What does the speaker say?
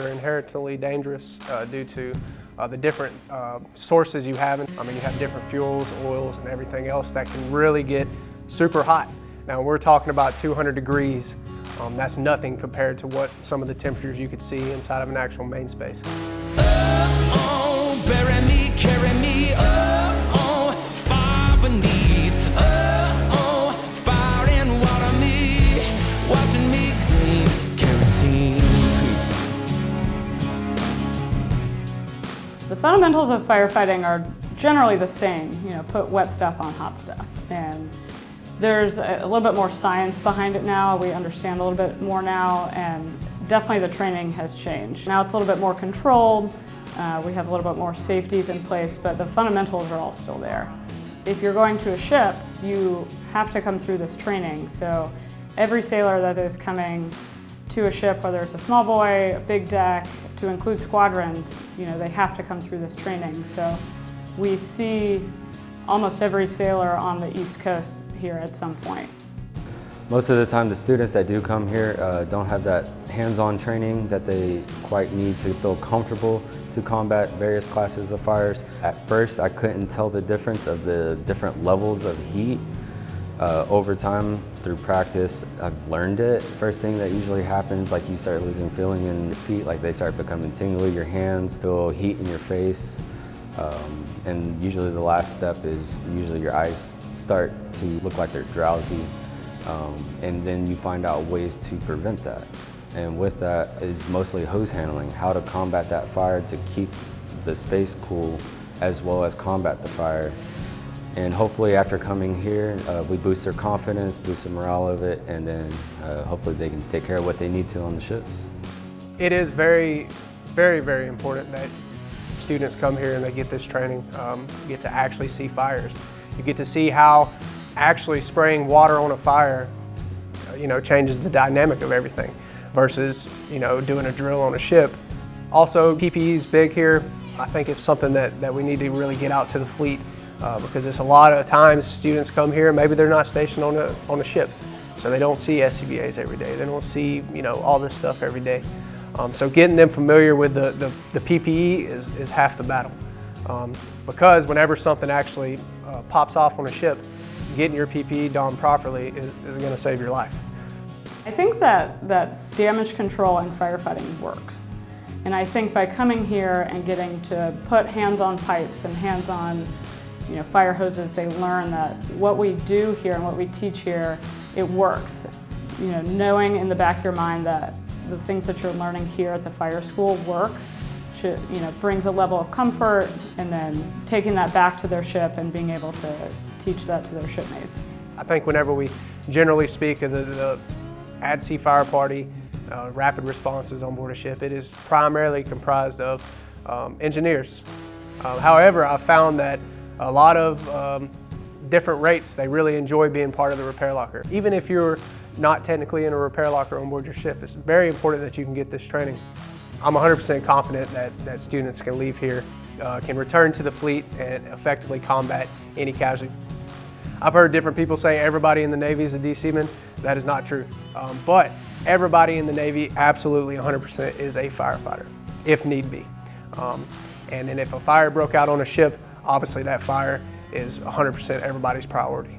are inherently dangerous due to the different sources you have. I mean, you have different fuels, oils, and everything else that can really get super hot. Now, we're talking about 200 degrees. That's nothing compared to what some of the temperatures you could see inside of an actual main space. Oh, bury me, carry me, far beneath. Oh, fire and water me, washing me clean, kerosene. The fundamentals of firefighting are generally the same. You know, put wet stuff on hot stuff. And there's a little bit more science behind it now. We understand a little bit more now, and definitely the training has changed. Now it's a little bit more controlled. We have a little bit more safeties in place, but the fundamentals are all still there. If you're going to a ship, you have to come through this training. So every sailor that is coming to a ship, whether it's a small buoy, a big deck, to include squadrons, you know, they have to come through this training. So we see almost every sailor on the East Coast here at some point. Most of the time the students that do come here don't have that hands-on training that they quite need to feel comfortable to combat various classes of fires. At first I couldn't tell the difference of the different levels of heat. Over time, through practice, I've learned it. First thing that usually happens, like you start losing feeling in your feet, like they start becoming tingly, your hands feel heat in your face. And usually the last step is usually your eyes start to look like they're drowsy. And then you find out ways to prevent that. And with that is mostly hose handling, how to combat that fire to keep the space cool as well as combat the fire. And hopefully after coming here, we boost their confidence, boost the morale of it, and then hopefully they can take care of what they need to on the ships. It is very, very, very important that students come here and they get this training, get to actually see fires. You get to see how actually spraying water on a fire, you know, changes the dynamic of everything versus, you know, doing a drill on a ship. Also, PPE is big here. I think it's something that we need to really get out to the fleet because it's a lot of times students come here, maybe they're not stationed on a ship, so they don't see SCBAs every day. They don't see, you know, all this stuff every day. So getting them familiar with the PPE is half the battle. Because whenever something actually pops off on a ship, getting your PPE donned properly is going to save your life. I think that damage control in firefighting works. And I think by coming here and getting to put hands on pipes and hands on, you know, fire hoses, they learn that what we do here and what we teach here, it works. You know, knowing in the back of your mind that the things that you're learning here at the fire school work, brings a level of comfort, and then taking that back to their ship and being able to teach that to their shipmates. I think whenever we generally speak of the at-sea fire party, rapid responses on board a ship, it is primarily comprised of engineers. However, I've found that a lot of different rates, they really enjoy being part of the repair locker. Even if you're not technically in a repair locker on board your ship, it's very important that you can get this training. I'm 100% confident that students can leave here, can return to the fleet and effectively combat any casualty. I've heard different people say everybody in the Navy is a DCman. That is not true. But everybody in the Navy absolutely 100% is a firefighter, if need be. And then if a fire broke out on a ship, obviously that fire is 100% everybody's priority.